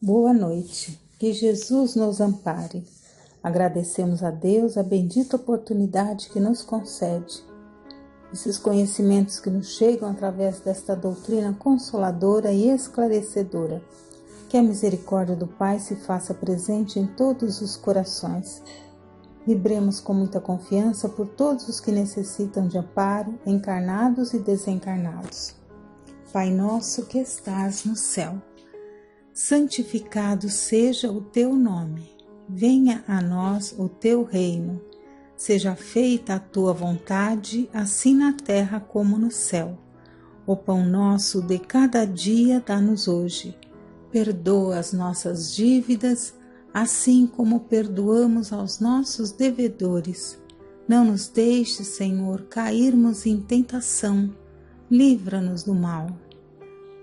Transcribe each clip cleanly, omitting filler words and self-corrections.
Boa noite, que Jesus nos ampare. Agradecemos a Deus a bendita oportunidade que nos concede. Esses conhecimentos que nos chegam através desta doutrina consoladora e esclarecedora. Que a misericórdia do Pai se faça presente em todos os corações. Vibremos com muita confiança por todos os que necessitam de amparo, encarnados e desencarnados. Pai nosso que estás no céu, santificado seja o teu nome, venha a nós o teu reino, seja feita a tua vontade, assim na terra como no céu. O pão nosso de cada dia dá-nos hoje, perdoa as nossas dívidas, assim como perdoamos aos nossos devedores. Não nos deixes, Senhor, cairmos em tentação, livra-nos do mal.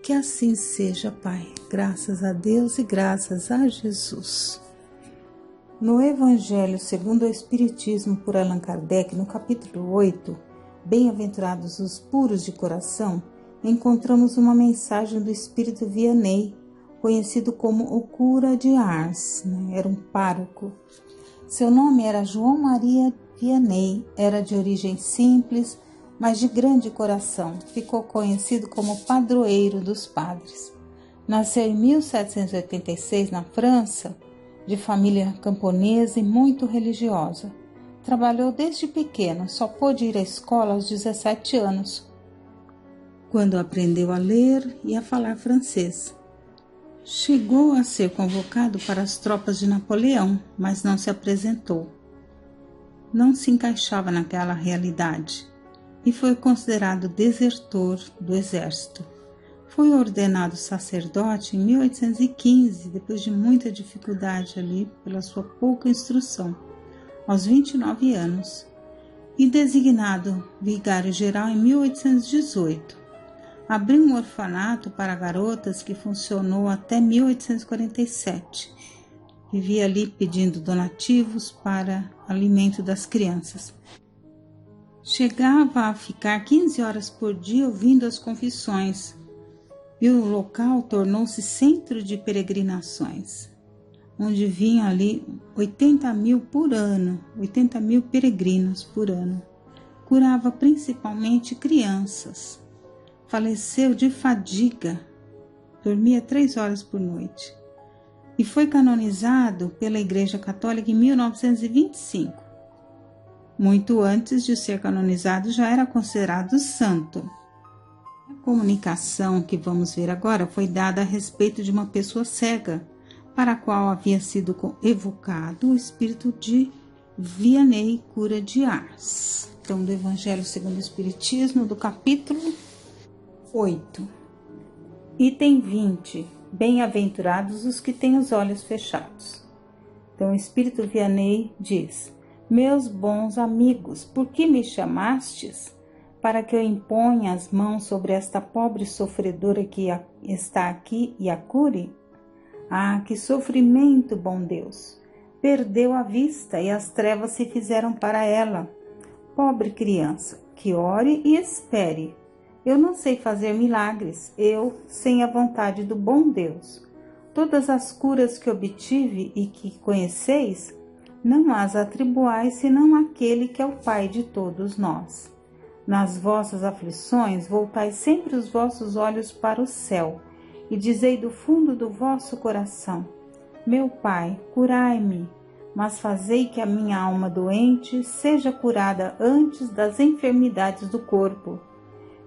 Que assim seja, Pai, graças a Deus e graças a Jesus. No Evangelho segundo o Espiritismo por Allan Kardec, no capítulo 8, Bem-aventurados os puros de coração, encontramos uma mensagem do Espírito Vianney, conhecido como o cura de Ars, era um pároco. Seu nome era João Maria Vianney, era de origem simples, mas de grande coração, ficou conhecido como padroeiro dos padres. Nasceu em 1786 na França, de família camponesa e muito religiosa. Trabalhou desde pequeno, só pôde ir à escola aos 17 anos, quando aprendeu a ler e a falar francês. Chegou a ser convocado para as tropas de Napoleão, mas não se apresentou. Não se encaixava naquela realidade e foi considerado desertor do exército. Foi ordenado sacerdote em 1815, depois de muita dificuldade ali pela sua pouca instrução, aos 29 anos, e designado vigário-geral em 1818. Abriu um orfanato para garotas que funcionou até 1847. Vivia ali pedindo donativos para alimento das crianças. Chegava a ficar 15 horas por dia ouvindo as confissões, e o local tornou-se centro de peregrinações, onde vinham ali 80 mil por ano, 80 mil peregrinos por ano. Curava principalmente crianças. Faleceu de fadiga, dormia 3 horas por noite, e foi canonizado pela Igreja Católica em 1925. Muito antes de ser canonizado, já era considerado santo. A comunicação que vamos ver agora foi dada a respeito de uma pessoa cega, para a qual havia sido evocado o espírito de Vianney, cura de Ars. Então, do Evangelho segundo o Espiritismo, do capítulo 8. Item 20. Bem-aventurados os que têm os olhos fechados. Então, o espírito Vianney diz: meus bons amigos, por que me chamastes? Para que eu imponha as mãos sobre esta pobre sofredora que está aqui e a cure? Ah, que sofrimento, bom Deus! Perdeu a vista e as trevas se fizeram para ela. Pobre criança, que ore e espere. Eu não sei fazer milagres, eu sem a vontade do bom Deus. Todas as curas que obtive e que conheceis, não as atribuais senão àquele que é o Pai de todos nós. Nas vossas aflições, voltai sempre os vossos olhos para o céu, e dizei do fundo do vosso coração: meu Pai, curai-me, mas fazei que a minha alma doente seja curada antes das enfermidades do corpo,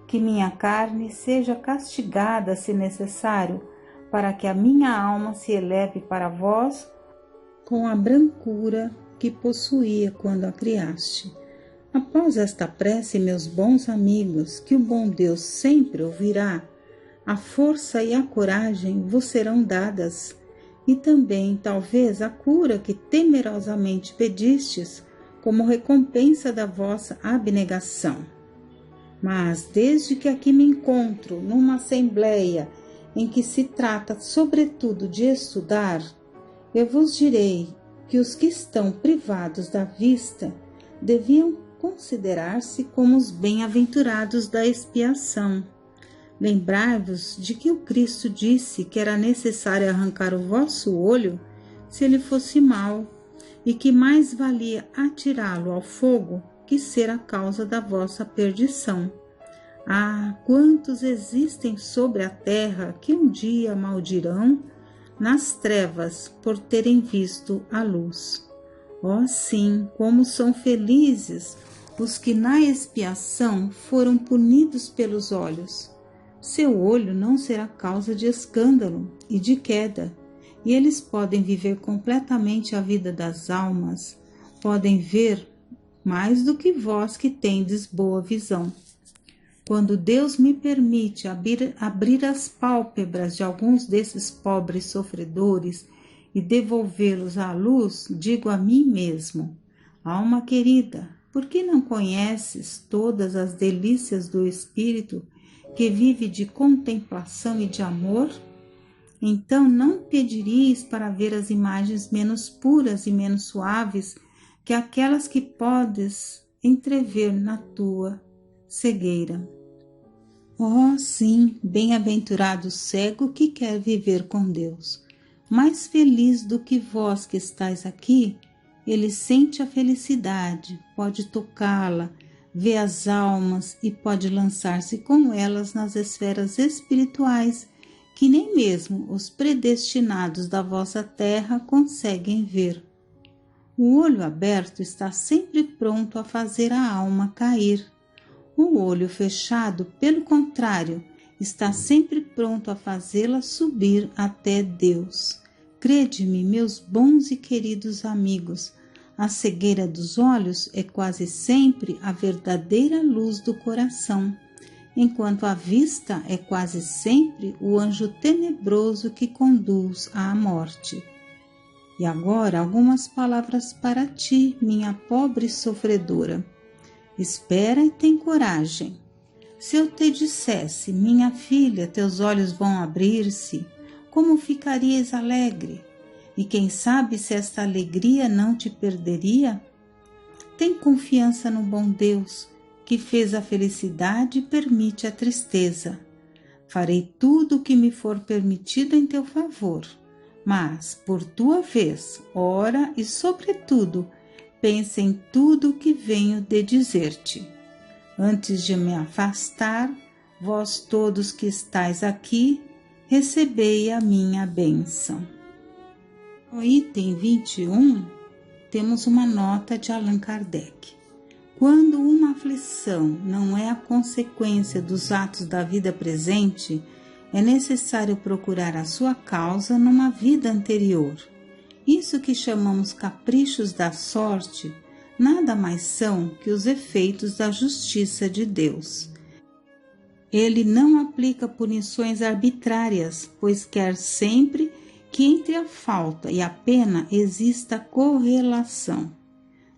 que minha carne seja castigada, se necessário, para que a minha alma se eleve para vós com a brancura que possuía quando a criaste. Após esta prece, meus bons amigos, que o bom Deus sempre ouvirá, a força e a coragem vos serão dadas, e também, talvez, a cura que temerosamente pedistes, como recompensa da vossa abnegação. Mas, desde que aqui me encontro numa assembleia em que se trata, sobretudo, de estudar, eu vos direi que os que estão privados da vista deviam considerar-se como os bem-aventurados da expiação, Lembrai-vos de que o Cristo disse que era necessário arrancar o vosso olho se ele fosse mau, e que mais valia atirá-lo ao fogo que ser a causa da vossa perdição. Ah, quantos existem sobre a terra que um dia maldirão nas trevas por terem visto a luz. Oh, sim, como são felizes os que na expiação foram punidos pelos olhos. Seu olho não será causa de escândalo e de queda, e eles podem viver completamente a vida das almas, podem ver mais do que vós que tendes boa visão. Quando Deus me permite abrir as pálpebras de alguns desses pobres sofredores e devolvê-los à luz, digo a mim mesmo: alma querida, por que não conheces todas as delícias do Espírito que vive de contemplação e de amor? Então não pedirias para ver as imagens menos puras e menos suaves que aquelas que podes entrever na tua cegueira. Oh, sim, bem-aventurado o cego que quer viver com Deus. Mais feliz do que vós que estáis aqui, ele sente a felicidade, pode tocá-la, vê as almas e pode lançar-se com elas nas esferas espirituais que nem mesmo os predestinados da vossa terra conseguem ver. O olho aberto está sempre pronto a fazer a alma cair. O olho fechado, pelo contrário, está sempre pronto a fazê-la subir até Deus. Crede-me, meus bons e queridos amigos, a cegueira dos olhos é quase sempre a verdadeira luz do coração, enquanto a vista é quase sempre o anjo tenebroso que conduz à morte. E agora algumas palavras para ti, minha pobre sofredora. Espera e tem coragem. Se eu te dissesse, minha filha, teus olhos vão abrir-se, como ficarias alegre? E quem sabe se esta alegria não te perderia? Tem confiança no bom Deus, que fez a felicidade e permite a tristeza. Farei tudo o que me for permitido em teu favor, mas, por tua vez, ora e, sobretudo, pensa em tudo o que venho de dizer-te. Antes de me afastar, vós todos que estáis aqui, recebei a minha bênção. No item 21, temos uma nota de Allan Kardec. Quando uma aflição não é a consequência dos atos da vida presente, é necessário procurar a sua causa numa vida anterior. Isso que chamamos caprichos da sorte, nada mais são que os efeitos da justiça de Deus. Ele não aplica punições arbitrárias, pois quer sempre que entre a falta e a pena exista correlação.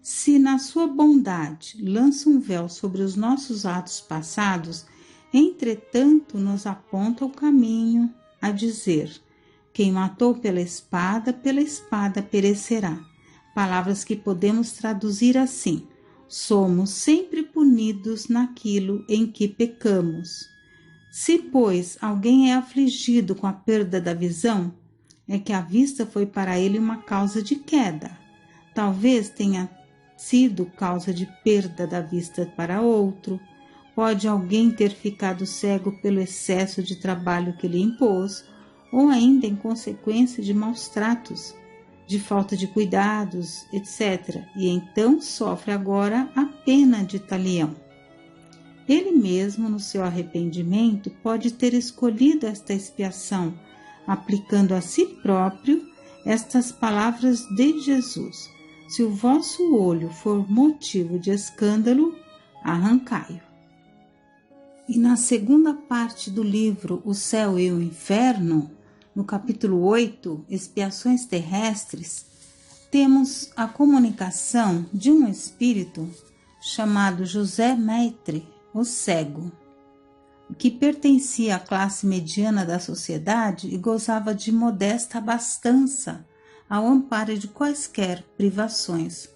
Se na sua bondade lança um véu sobre os nossos atos passados, entretanto nos aponta o caminho a dizer: quem matou pela espada perecerá. Palavras que podemos traduzir assim: somos sempre punidos naquilo em que pecamos. Se, pois, alguém é afligido com a perda da visão, é que a vista foi para ele uma causa de queda. Talvez tenha sido causa de perda da vista para outro. Pode alguém ter ficado cego pelo excesso de trabalho que lhe impôs, ou ainda em consequência de maus tratos, de falta de cuidados, etc. E então sofre agora a pena de talião. Ele mesmo, no seu arrependimento, pode ter escolhido esta expiação, aplicando a si próprio estas palavras de Jesus: se o vosso olho for motivo de escândalo, arrancai-o. E na segunda parte do livro O Céu e o Inferno, no capítulo 8, Expiações Terrestres, temos a comunicação de um espírito chamado José Maitre, o Cego, que pertencia à classe mediana da sociedade e gozava de modesta abastança ao amparo de quaisquer privações.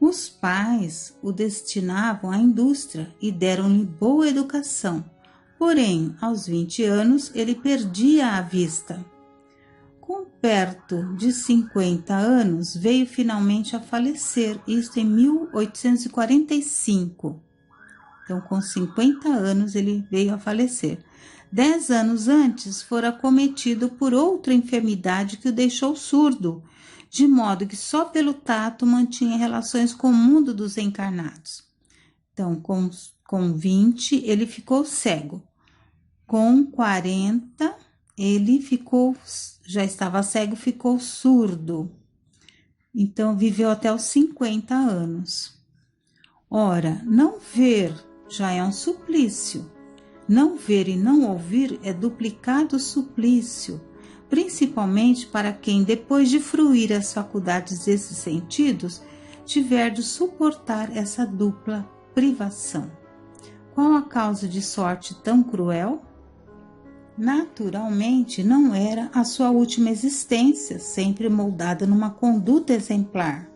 Os pais o destinavam à indústria e deram-lhe boa educação, Porém, aos 20 anos, ele perdia a vista. Com perto de 50 anos, veio finalmente a falecer, isto em 1845. Então, com 50 anos, ele veio a falecer. 10 anos antes, fora acometido por outra enfermidade que o deixou surdo, de modo que só pelo tato mantinha relações com o mundo dos encarnados. Então, com 20, ele ficou cego. Com 40, ele já estava cego, ficou surdo. Então, viveu até os 50 anos. Ora, não ver já é um suplício. Não ver e não ouvir é duplicado suplício, principalmente para quem, depois de fruir as faculdades desses sentidos, tiver de suportar essa dupla privação. Qual a causa de sorte tão cruel? Naturalmente, não era a sua última existência, sempre moldada numa conduta exemplar.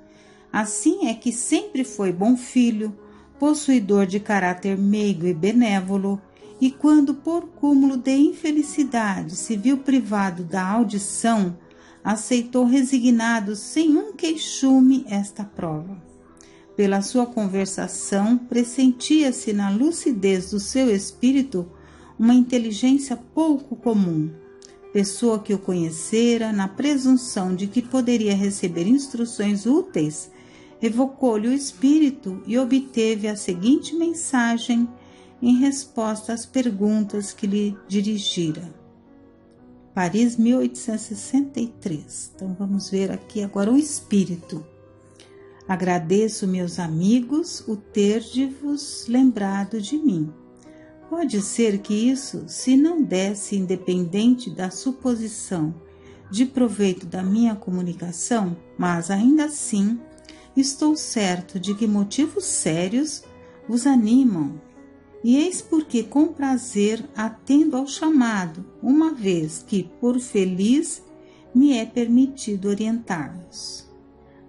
Assim é que sempre foi bom filho, possuidor de caráter meigo e benévolo, e quando por cúmulo de infelicidade se viu privado da audição, aceitou resignado, sem um queixume, esta prova. Pela sua conversação, pressentia-se na lucidez do seu espírito uma inteligência pouco comum. Pessoa que o conhecera, na presunção de que poderia receber instruções úteis, evocou-lhe o espírito e obteve a seguinte mensagem em resposta às perguntas que lhe dirigira. Paris, 1863. Então, vamos ver aqui agora o espírito. Agradeço, meus amigos, o ter-de-vos lembrado de mim. Pode ser que isso se não desse independente da suposição de proveito da minha comunicação, mas ainda assim estou certo de que motivos sérios vos animam. E eis porque com prazer atendo ao chamado, uma vez que, por feliz, me é permitido orientar-vos.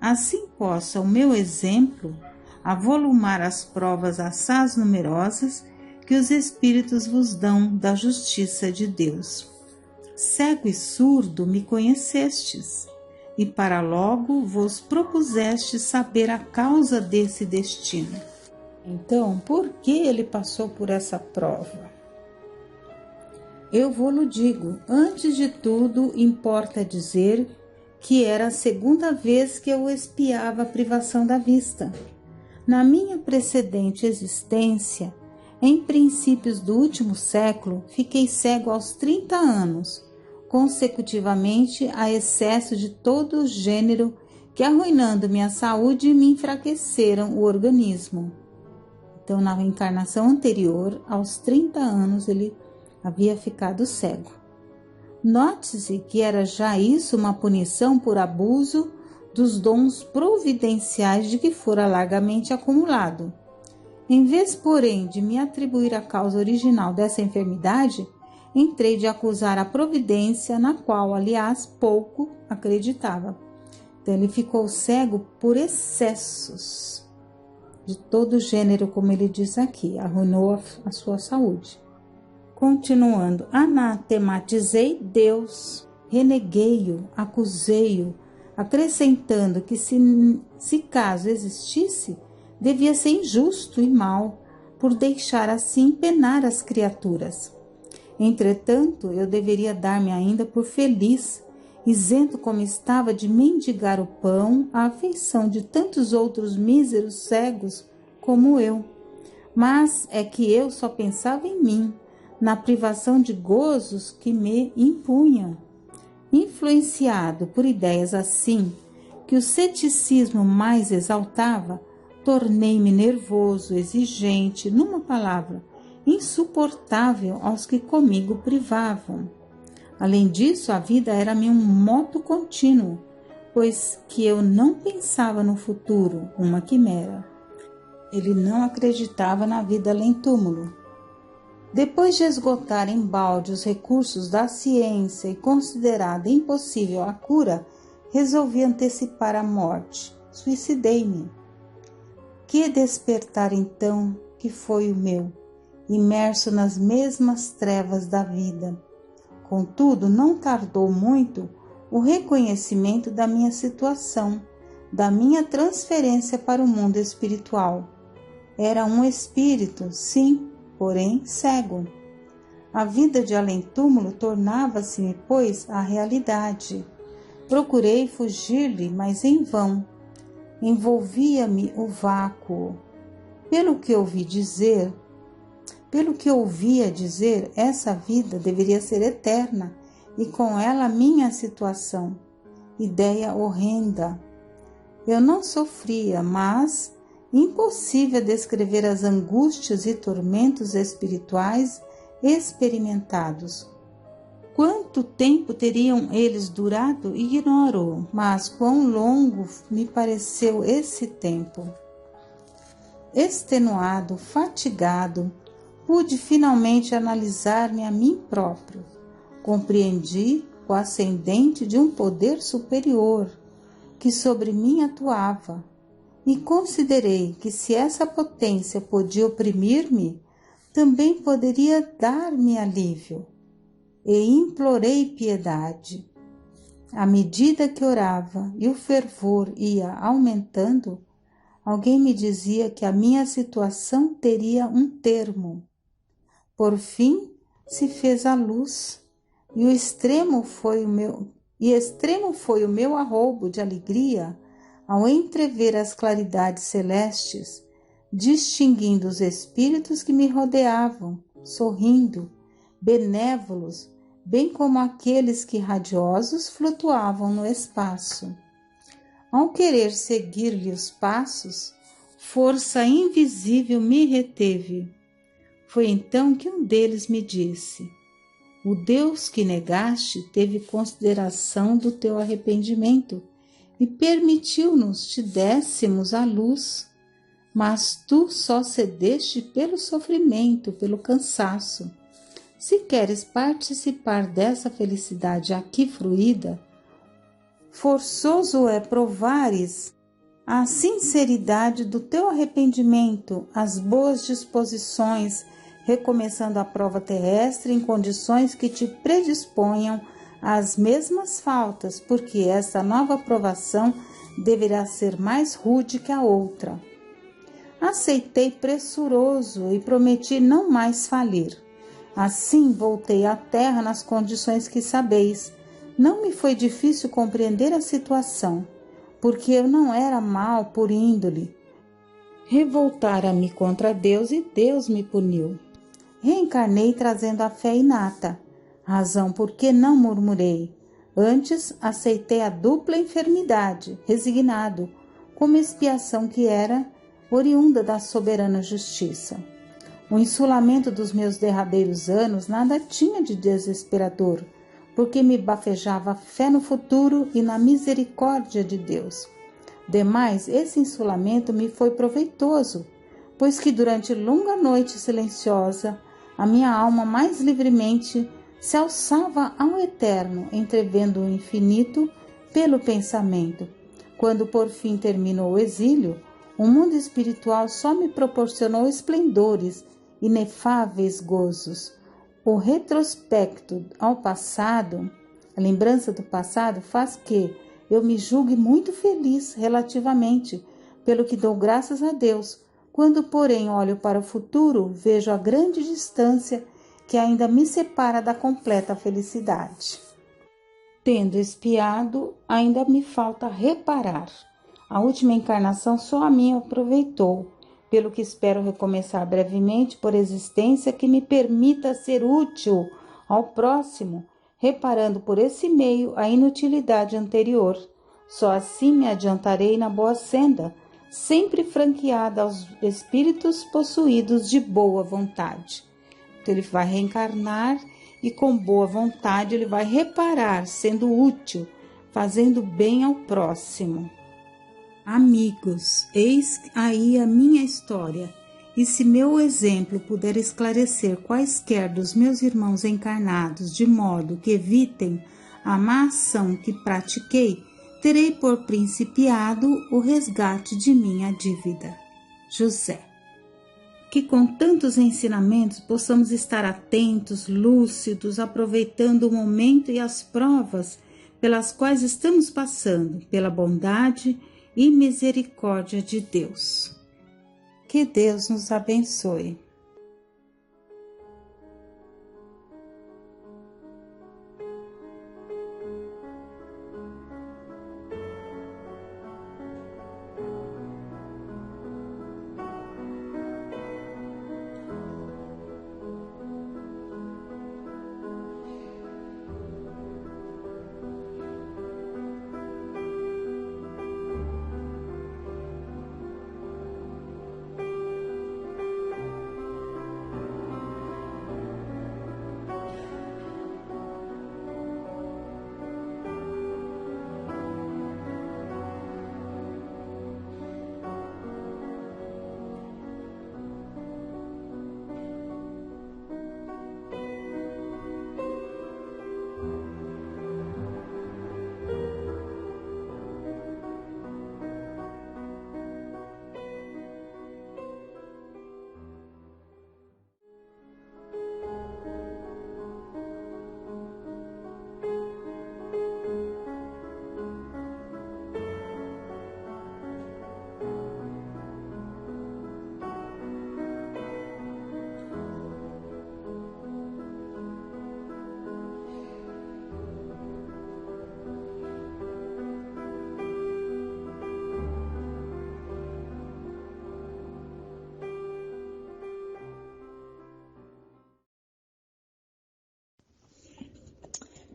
Assim possa o meu exemplo avolumar as provas assaz numerosas que os Espíritos vos dão da justiça de Deus. Cego e surdo me conhecestes, e para logo vos propusestes saber a causa desse destino. Então, por que ele passou por essa prova? Eu vou-lo digo, antes de tudo, importa dizer que era a segunda vez que eu expiava a privação da vista. Na minha precedente existência, em princípios do último século, fiquei cego aos 30 anos, consecutivamente a excesso de todo o gênero que, arruinando minha saúde, me enfraqueceram o organismo. Então, na reencarnação anterior, aos 30 anos, ele havia ficado cego. Note-se que era já isso uma punição por abuso dos dons providenciais de que fora largamente acumulado. Em vez, porém, de me atribuir a causa original dessa enfermidade, entrei de acusar a providência, na qual, aliás, pouco acreditava. Então, ele ficou cego por excessos de todo gênero, como ele diz aqui, arruinou a sua saúde. Continuando, anatematizei Deus, reneguei-o, acusei-o, acrescentando que se caso existisse, devia ser injusto e mau, por deixar assim penar as criaturas. Entretanto, eu deveria dar-me ainda por feliz, isento como estava de mendigar o pão à afeição de tantos outros míseros cegos como eu. Mas é que eu só pensava em mim, na privação de gozos que me impunham. Influenciado por ideias assim, que o ceticismo mais exaltava, tornei-me nervoso, exigente, numa palavra, insuportável aos que comigo privavam. Além disso, a vida era-me um moto contínuo, pois que eu não pensava no futuro, uma quimera. Ele não acreditava na vida além túmulo. Depois de esgotar em balde os recursos da ciência e considerada impossível a cura, resolvi antecipar a morte. Suicidei-me. Que despertar então que foi o meu! imerso nas mesmas trevas da vida. Contudo, não tardou muito o reconhecimento da minha situação, da minha transferência para o mundo espiritual. Era um espírito, sim, porém cego. A vida de além-túmulo tornava-se-me, pois, a realidade. Procurei fugir-lhe, mas em vão. Envolvia-me o vácuo. Pelo que ouvia dizer, essa vida deveria ser eterna, e com ela a minha situação. Ideia horrenda. Eu não sofria, mas impossível descrever as angústias e tormentos espirituais experimentados. Quanto tempo teriam eles durado, ignoro, mas quão longo me pareceu esse tempo. Extenuado, fatigado, pude finalmente analisar-me a mim próprio. Compreendi o ascendente de um poder superior que sobre mim atuava e considerei que se essa potência podia oprimir-me, também poderia dar-me alívio. E implorei piedade. À medida que orava e o fervor ia aumentando, alguém me dizia que a minha situação teria um termo. Por fim, se fez a luz, e extremo foi o meu arroubo de alegria ao entrever as claridades celestes, distinguindo os espíritos que me rodeavam, sorrindo, benévolos, bem como aqueles que radiosos flutuavam no espaço. Ao querer seguir-lhe os passos, força invisível me reteve. Foi então que um deles me disse: o Deus que negaste teve consideração do teu arrependimento e permitiu-nos te dessemos a luz, mas tu só cedeste pelo sofrimento, pelo cansaço. Se queres participar dessa felicidade aqui fruída, forçoso é provares a sinceridade do teu arrependimento, as boas disposições, recomeçando a prova terrestre em condições que te predisponham às mesmas faltas, porque esta nova provação deverá ser mais rude que a outra. Aceitei pressuroso e prometi não mais falir. Assim voltei à terra nas condições que sabeis. Não me foi difícil compreender a situação, porque eu não era mal por índole. Revoltara-me contra Deus e Deus me puniu. Reencarnei trazendo a fé inata, razão por que não murmurei. Antes aceitei a dupla enfermidade, resignado, como expiação que era oriunda da soberana justiça. O insulamento dos meus derradeiros anos nada tinha de desesperador, porque me bafejava a fé no futuro e na misericórdia de Deus. Demais, esse insulamento me foi proveitoso, pois que durante longa noite silenciosa, a minha alma mais livremente se alçava ao eterno, entrevendo o infinito pelo pensamento. Quando por fim terminou o exílio, o mundo espiritual só me proporcionou esplendores, inefáveis gozos. O retrospecto ao passado, a lembrança do passado, faz que eu me julgue muito feliz relativamente, pelo que dou graças a Deus. Quando, porém, olho para o futuro, vejo a grande distância que ainda me separa da completa felicidade. Tendo expiado, ainda me falta reparar. A última encarnação só a mim aproveitou, pelo que espero recomeçar brevemente por existência que me permita ser útil ao próximo, reparando por esse meio a inutilidade anterior. Só assim me adiantarei na boa senda, sempre franqueada aos espíritos possuídos de boa vontade. Então ele vai reencarnar e com boa vontade ele vai reparar, sendo útil, fazendo bem ao próximo. Amigos, eis aí a minha história, e se meu exemplo puder esclarecer quaisquer dos meus irmãos encarnados, de modo que evitem a má ação que pratiquei, terei por principiado o resgate de minha dívida. José. que com tantos ensinamentos possamos estar atentos, lúcidos, aproveitando o momento e as provas pelas quais estamos passando, pela bondade e misericórdia de Deus. Que Deus nos abençoe.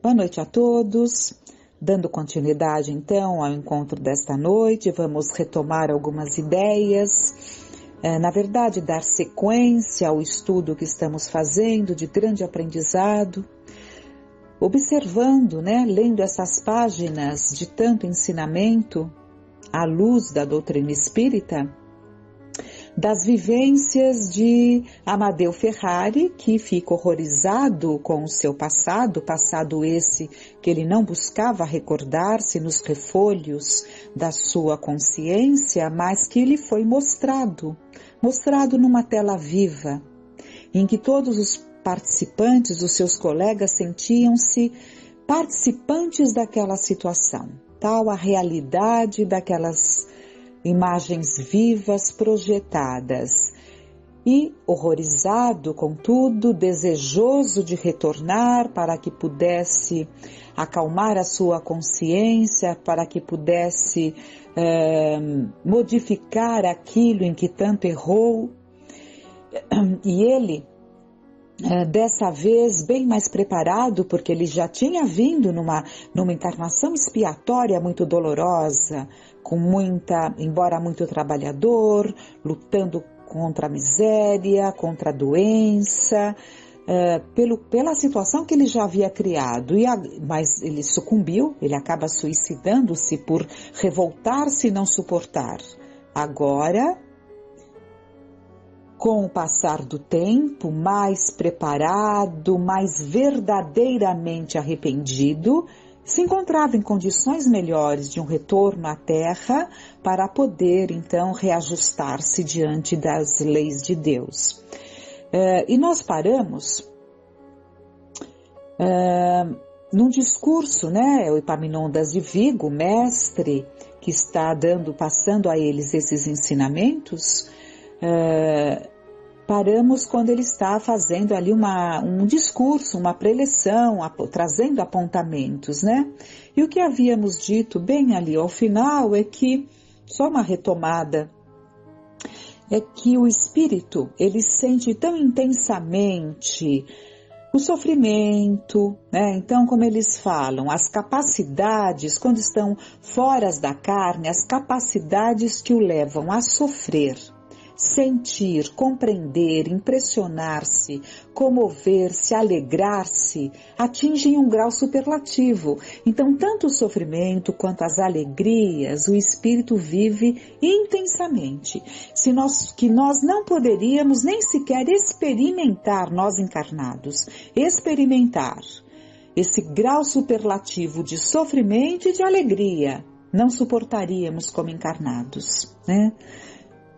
Boa noite a todos. Dando continuidade então ao encontro desta noite, vamos retomar algumas ideias, na verdade dar sequência ao estudo que estamos fazendo de grande aprendizado, observando, lendo essas páginas de tanto ensinamento à luz da doutrina espírita, das vivências de Amadeu Ferrari, que fica horrorizado com o seu passado esse que ele não buscava recordar-se nos refolhos da sua consciência, mas que lhe foi mostrado numa tela viva, em que todos os participantes, os seus colegas, sentiam-se participantes daquela situação, tal a realidade daquelas imagens vivas projetadas, e, horrorizado com tudo, desejoso de retornar para que pudesse acalmar a sua consciência, para que pudesse modificar aquilo em que tanto errou, e ele, dessa vez bem mais preparado, porque ele já tinha vindo numa encarnação expiatória muito dolorosa, embora muito trabalhador, lutando contra a miséria, contra a doença, pela situação que ele já havia criado, mas ele sucumbiu, ele acaba suicidando-se por revoltar-se e não suportar. Agora, com o passar do tempo, mais preparado, mais verdadeiramente arrependido, se encontrava em condições melhores de um retorno à Terra para poder, então, reajustar-se diante das leis de Deus. E nós paramos num discurso, o Epaminondas de Vigo, mestre, que está passando a eles esses ensinamentos, paramos quando ele está fazendo ali um discurso, uma preleção, trazendo apontamentos, E o que havíamos dito bem ali ao final é que, só uma retomada, é que o espírito, ele sente tão intensamente o sofrimento, Então, como eles falam, as capacidades, quando estão fora da carne, as capacidades que o levam a sofrer, sentir, compreender, impressionar-se, comover-se, alegrar-se, atingem um grau superlativo. Então, tanto o sofrimento quanto as alegrias, o espírito vive intensamente. Que nós não poderíamos nem sequer experimentar, nós encarnados, experimentar esse grau superlativo de sofrimento e de alegria. Não suportaríamos como encarnados,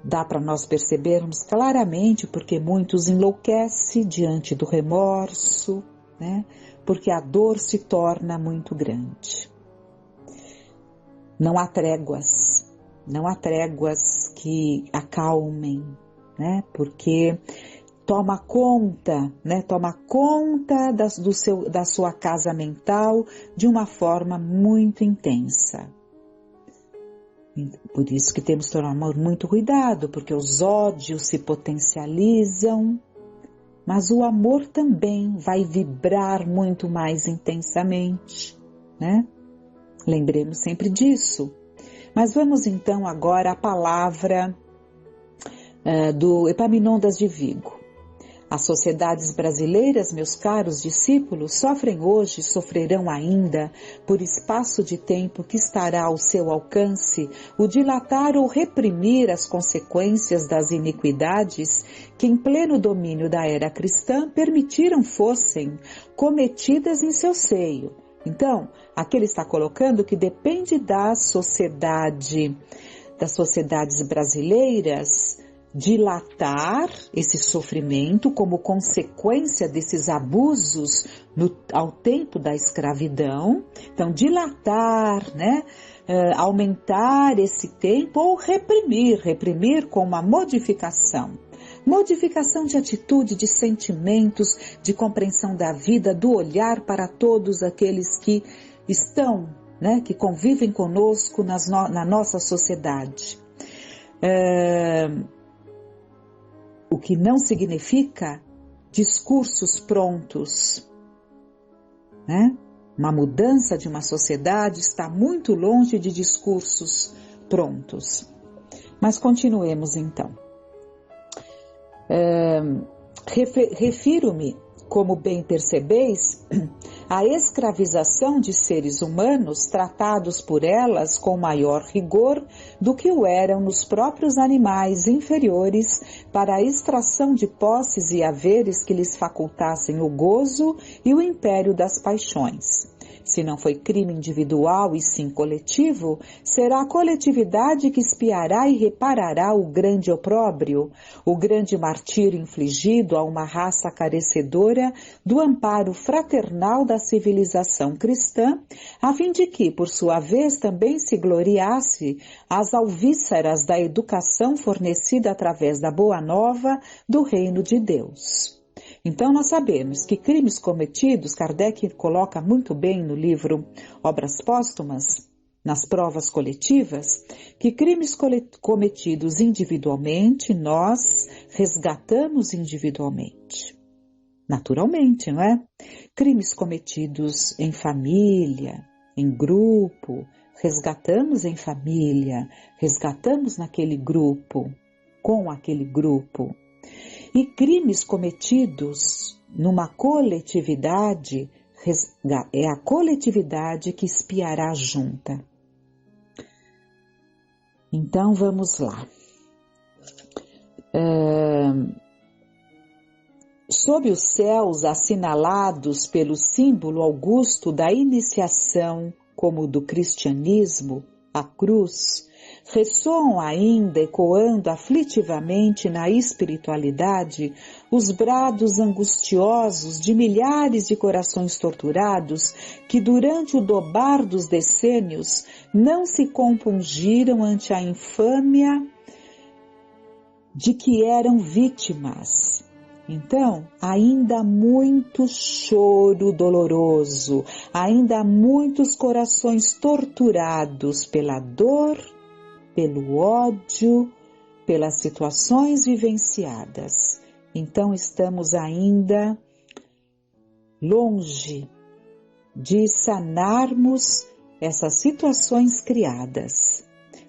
dá para nós percebermos claramente porque muitos enlouquecem diante do remorso, né? Porque a dor se torna muito grande. Não há tréguas que acalmem, né? Porque toma conta, né? Toma conta da sua casa mental de uma forma muito intensa. Por isso que temos que tomar muito cuidado, porque os ódios se potencializam, mas o amor também vai vibrar muito mais intensamente, né? Lembremos sempre disso. Mas vamos então agora à palavra do Epaminondas de Vigo. As sociedades brasileiras, meus caros discípulos, sofrem hoje e sofrerão ainda, por espaço de tempo que estará ao seu alcance, o dilatar ou reprimir as consequências das iniquidades que, em pleno domínio da era cristã, permitiram fossem cometidas em seu seio. Então, aqui ele está colocando que depende das sociedades brasileiras dilatar esse sofrimento como consequência desses abusos ao tempo da escravidão. Então, dilatar, né? Aumentar esse tempo ou reprimir com uma modificação de atitude, de sentimentos, de compreensão da vida, do olhar para todos aqueles que estão, né? Que convivem conosco na nossa sociedade. O que não significa discursos prontos, né? Uma mudança de uma sociedade está muito longe de discursos prontos. Mas continuemos então. Refiro-me, como bem percebeis, à escravização de seres humanos tratados por elas com maior rigor do que o eram nos próprios animais inferiores para a extração de posses e haveres que lhes facultassem o gozo e o império das paixões. Se não foi crime individual e sim coletivo, será a coletividade que expiará e reparará o grande opróbrio, o grande martírio infligido a uma raça carecedora do amparo fraternal da civilização cristã, a fim de que, por sua vez, também se gloriasse as alvíceras da educação fornecida através da boa nova do reino de Deus. Então nós sabemos que crimes cometidos, Kardec coloca muito bem no livro Obras Póstumas, nas provas coletivas, que crimes cometidos individualmente, nós resgatamos individualmente. Naturalmente, não é? Crimes cometidos em família, em grupo, resgatamos em família, resgatamos naquele grupo, com aquele grupo. E crimes cometidos numa coletividade, é a coletividade que expiará junta. Então vamos lá. Sob os céus assinalados pelo símbolo augusto da iniciação, como do cristianismo, a cruz, ressoam ainda, ecoando aflitivamente na espiritualidade, os brados angustiosos de milhares de corações torturados que, durante o dobar dos decênios, não se compungiram ante a infâmia de que eram vítimas. Então, ainda há muito choro doloroso, ainda há muitos corações torturados pela dor, pelo ódio, pelas situações vivenciadas. Então estamos ainda longe de sanarmos essas situações criadas.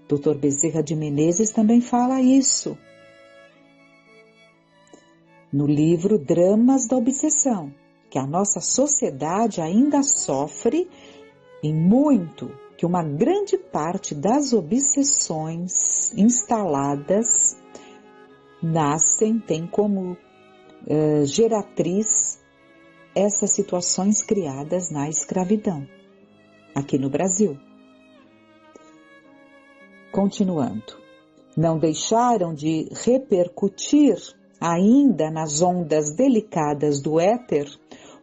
Dr. Bezerra de Menezes também fala isso no livro Dramas da Obsessão, que a nossa sociedade ainda sofre em muito, que uma grande parte das obsessões instaladas tem como geratriz essas situações criadas na escravidão, aqui no Brasil. Continuando. não deixaram de repercutir ainda nas ondas delicadas do éter,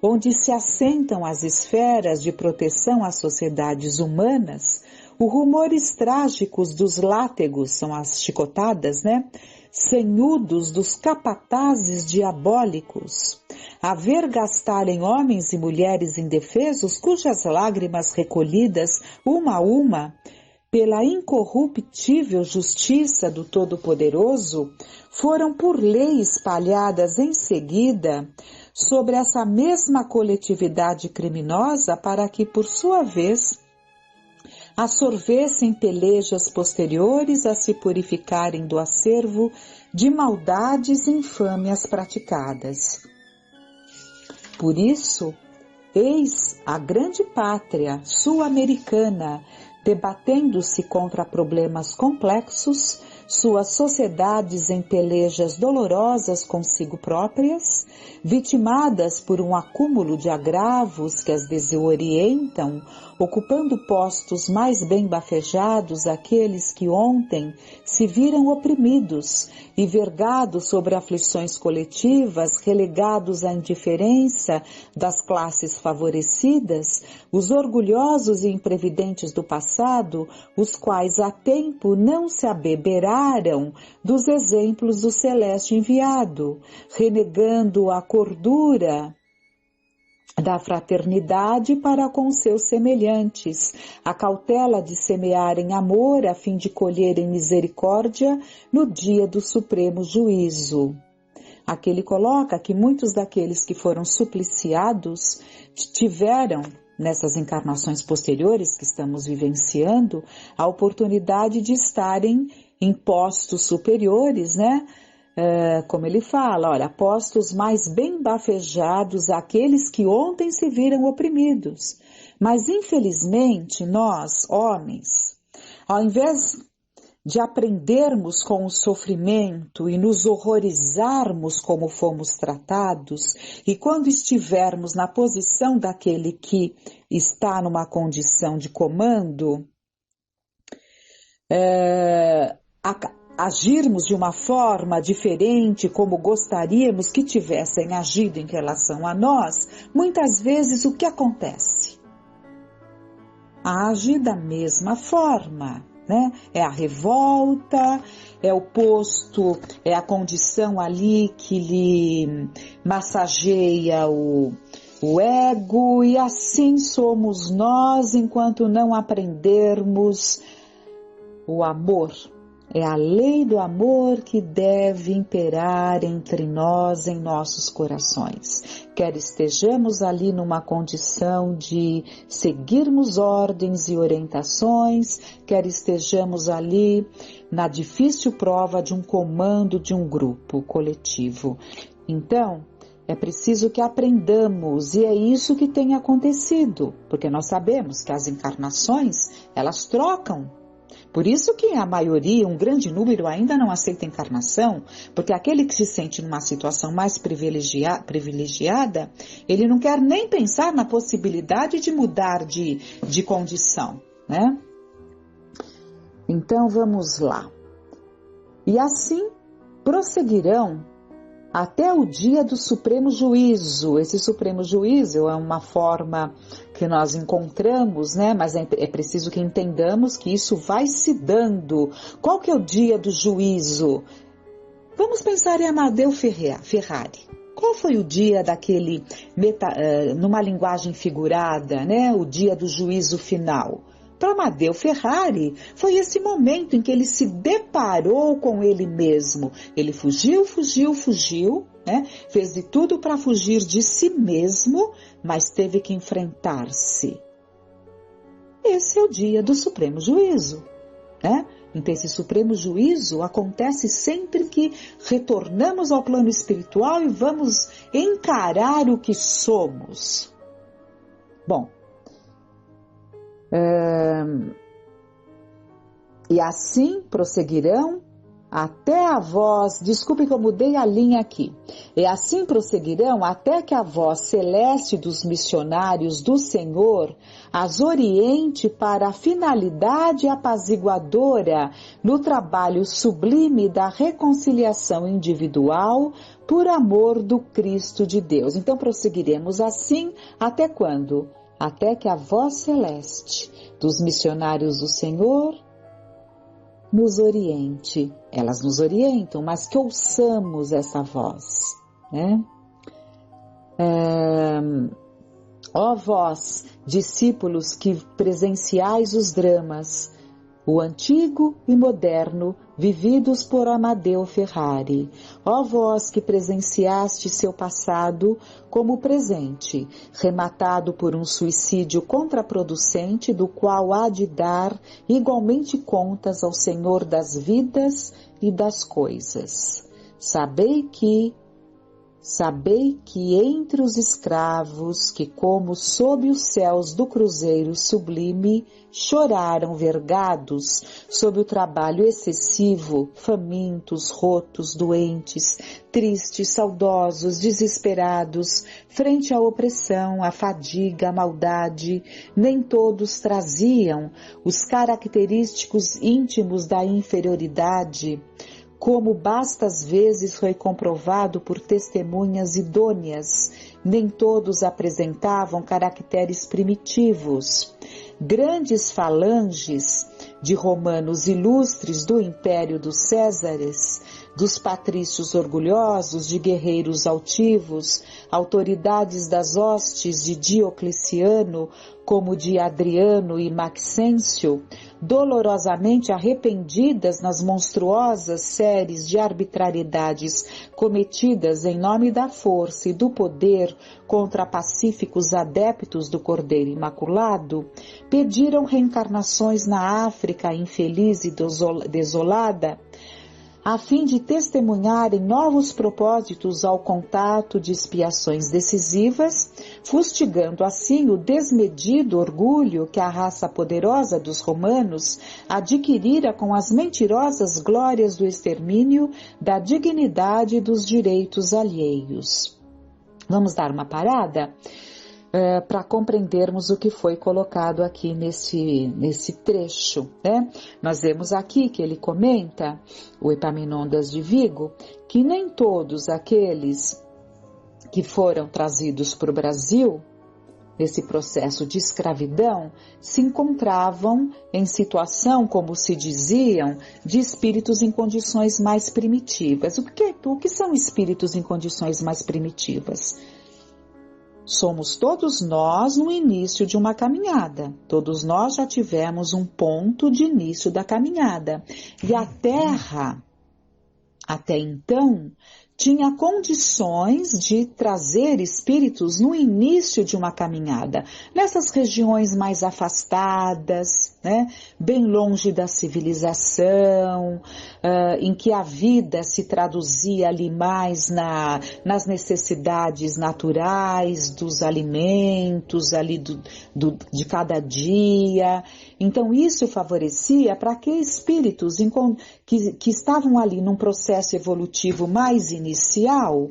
onde se assentam as esferas de proteção às sociedades humanas, os rumores trágicos dos látegos, são as chicotadas, né? Senhudos dos capatazes diabólicos, a vergastarem homens e mulheres indefesos, cujas lágrimas recolhidas, uma a uma, pela incorruptível justiça do Todo-Poderoso, foram por lei espalhadas em seguida sobre essa mesma coletividade criminosa para que, por sua vez, absorvessem pelejas posteriores a se purificarem do acervo de maldades e infâmias praticadas. Por isso, eis a grande pátria sul-americana debatendo-se contra problemas complexos, suas sociedades em pelejas dolorosas consigo próprias, vitimadas por um acúmulo de agravos que as desorientam, ocupando postos mais bem bafejados aqueles que ontem se viram oprimidos e vergados sobre aflições coletivas, relegados à indiferença das classes favorecidas, os orgulhosos e imprevidentes do passado, os quais há tempo não se abeberaram dos exemplos do celeste enviado, renegando a cordura da fraternidade para com seus semelhantes, a cautela de semearem amor a fim de colherem misericórdia no dia do supremo juízo. Aqui ele coloca que muitos daqueles que foram supliciados tiveram, nessas encarnações posteriores que estamos vivenciando, a oportunidade de estarem em postos superiores, né? Como ele fala, olha, postos mais bem bafejados aqueles que ontem se viram oprimidos. Mas, infelizmente, nós, homens, ao invés de aprendermos com o sofrimento e nos horrorizarmos como fomos tratados, e quando estivermos na posição daquele que está numa condição de comando, agirmos de uma forma diferente como gostaríamos que tivessem agido em relação a nós, muitas vezes o que acontece? Age da mesma forma, né? É a revolta, é o posto, é a condição ali que lhe massageia o ego, e assim somos nós enquanto não aprendermos o amor. É a lei do amor que deve imperar entre nós, em nossos corações. Quer estejamos ali numa condição de seguirmos ordens e orientações, quer estejamos ali na difícil prova de um comando de um grupo coletivo. Então, é preciso que aprendamos, e é isso que tem acontecido, porque nós sabemos que as encarnações, elas trocam. Por isso que a maioria, um grande número, ainda não aceita encarnação, porque aquele que se sente numa situação mais privilegiada, ele não quer nem pensar na possibilidade de mudar de condição, né? Então vamos lá. E assim prosseguirão até o dia do Supremo Juízo. Esse Supremo Juízo é uma forma que nós encontramos, né? Mas é preciso que entendamos que isso vai se dando. Qual que é o dia do juízo? Vamos pensar em Amadeu Ferrari. Qual foi o dia daquele, numa linguagem figurada, né? O dia do juízo final? Para Amadeu Ferrari, foi esse momento em que ele se deparou com ele mesmo. Ele fugiu, né? Fez de tudo para fugir de si mesmo, mas teve que enfrentar-se. Esse é o dia do Supremo Juízo, né? Então, esse Supremo Juízo acontece sempre que retornamos ao plano espiritual e vamos encarar o que somos. Bom, e assim prosseguirão até a voz, desculpe que eu mudei a linha aqui, e assim prosseguirão até que a voz celeste dos missionários do Senhor as oriente para a finalidade apaziguadora no trabalho sublime da reconciliação individual por amor do Cristo de Deus. Então prosseguiremos assim até quando? Até que a voz celeste dos missionários do Senhor nos oriente. Elas nos orientam, mas que ouçamos essa voz, né? Ó vós, discípulos que presenciais os dramas, o antigo e moderno, vividos por Amadeu Ferrari. Ó vós que presenciaste seu passado como presente, rematado por um suicídio contraproducente, do qual há de dar igualmente contas ao Senhor das vidas e das coisas. Sabei que entre os escravos que, como sob os céus do cruzeiro sublime, choraram vergados sob o trabalho excessivo, famintos, rotos, doentes, tristes, saudosos, desesperados, frente à opressão, à fadiga, à maldade, nem todos traziam os característicos íntimos da inferioridade, como bastas vezes foi comprovado por testemunhas idôneas, nem todos apresentavam caracteres primitivos. Grandes falanges de romanos ilustres do império dos Césares, dos patrícios orgulhosos, de guerreiros altivos, autoridades das hostes de Diocleciano, como de Adriano e Maxêncio, dolorosamente arrependidas nas monstruosas séries de arbitrariedades cometidas em nome da força e do poder contra pacíficos adeptos do Cordeiro Imaculado, pediram reencarnações na África infeliz e desolada, a fim de testemunharem novos propósitos ao contato de expiações decisivas, fustigando assim o desmedido orgulho que a raça poderosa dos romanos adquirira com as mentirosas glórias do extermínio da dignidade e dos direitos alheios. Vamos dar uma parada? Para compreendermos o que foi colocado aqui nesse trecho, né? Nós vemos aqui que ele comenta, o Epaminondas de Vigo, que nem todos aqueles que foram trazidos para o Brasil, nesse processo de escravidão, se encontravam em situação, como se diziam, de espíritos em condições mais primitivas. O que são espíritos em condições mais primitivas? Somos todos nós no início de uma caminhada. Todos nós já tivemos um ponto de início da caminhada. E a Terra, até então, tinha condições de trazer espíritos no início de uma caminhada, nessas regiões mais afastadas, né, bem longe da civilização, em que a vida se traduzia ali mais nas necessidades naturais dos alimentos ali de cada dia. Então isso favorecia para que espíritos que estavam ali num processo evolutivo mais inicial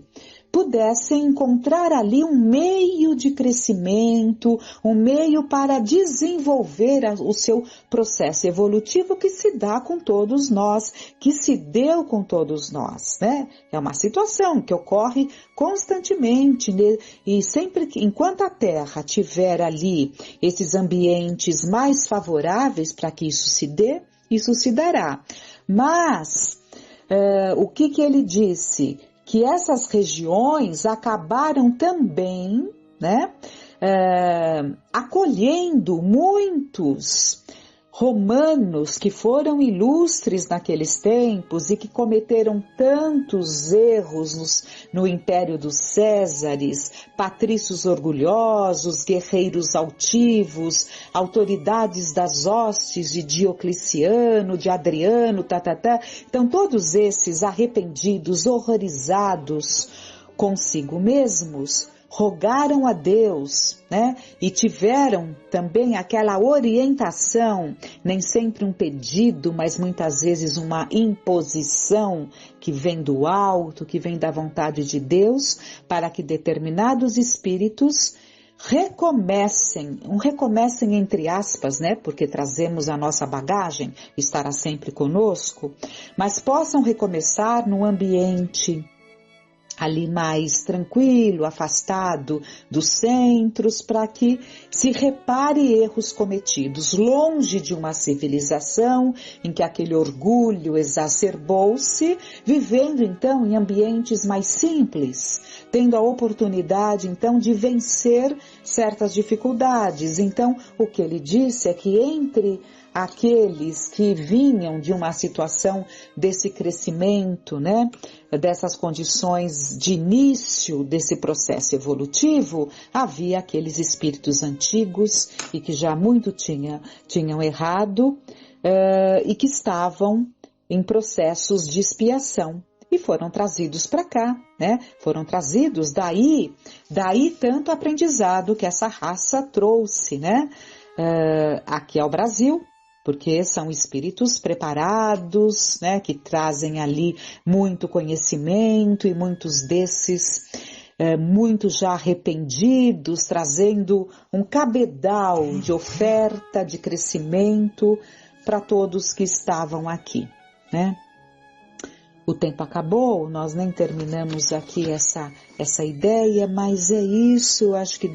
pudessem encontrar ali um meio de crescimento, um meio para desenvolver o seu processo evolutivo que se dá com todos nós, que se deu com todos nós, né? É uma situação que ocorre constantemente, né? E sempre que, enquanto a Terra tiver ali esses ambientes mais favoráveis para que isso se dê, isso se dará. Mas, o que ele disse? Que essas regiões acabaram também, né, acolhendo muitos romanos que foram ilustres naqueles tempos e que cometeram tantos erros no Império dos Césares, patrícios orgulhosos, guerreiros altivos, autoridades das hostes de Diocleciano, de Adriano, Então todos esses arrependidos, horrorizados consigo mesmos, rogaram a Deus, né? E tiveram também aquela orientação, nem sempre um pedido, mas muitas vezes uma imposição que vem do alto, que vem da vontade de Deus, para que determinados espíritos recomecem entre aspas, né? Porque trazemos a nossa bagagem, estará sempre conosco, mas possam recomeçar num ambiente ali mais tranquilo, afastado dos centros, para que se repare erros cometidos, longe de uma civilização em que aquele orgulho exacerbou-se, vivendo então em ambientes mais simples, tendo a oportunidade então de vencer certas dificuldades. Então, o que ele disse é que entre aqueles que vinham de uma situação desse crescimento, né, dessas condições de início desse processo evolutivo, havia aqueles espíritos antigos e que já muito tinham errado e que estavam em processos de expiação. E foram trazidos para cá, né? Foram trazidos daí tanto aprendizado que essa raça trouxe, né? Aqui ao Brasil, porque são espíritos preparados, né? Que trazem ali muito conhecimento e muitos desses muito já arrependidos, trazendo um cabedal de oferta, de crescimento para todos que estavam aqui, né? O tempo acabou, nós nem terminamos aqui essa ideia, mas é isso, acho que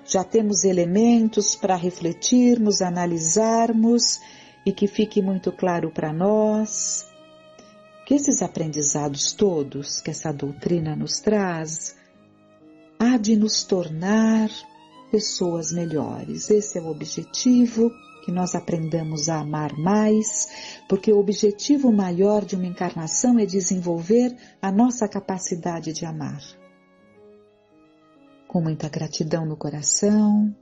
já temos elementos para refletirmos, analisarmos e que fique muito claro para nós que esses aprendizados todos que essa doutrina nos traz há de nos tornar pessoas melhores. Esse é o objetivo, que nós aprendamos a amar mais, porque o objetivo maior de uma encarnação é desenvolver a nossa capacidade de amar. Com muita gratidão no coração,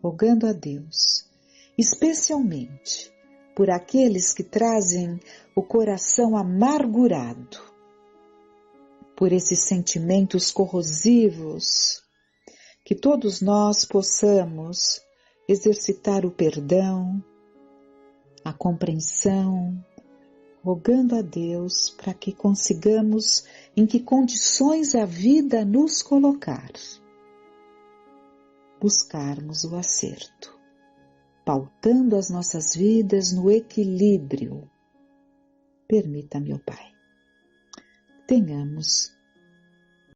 rogando a Deus, especialmente por aqueles que trazem o coração amargurado, por esses sentimentos corrosivos, que todos nós possamos exercitar o perdão, a compreensão, rogando a Deus para que consigamos em que condições a vida nos colocar, buscarmos o acerto, pautando as nossas vidas no equilíbrio. Permita, meu Pai, tenhamos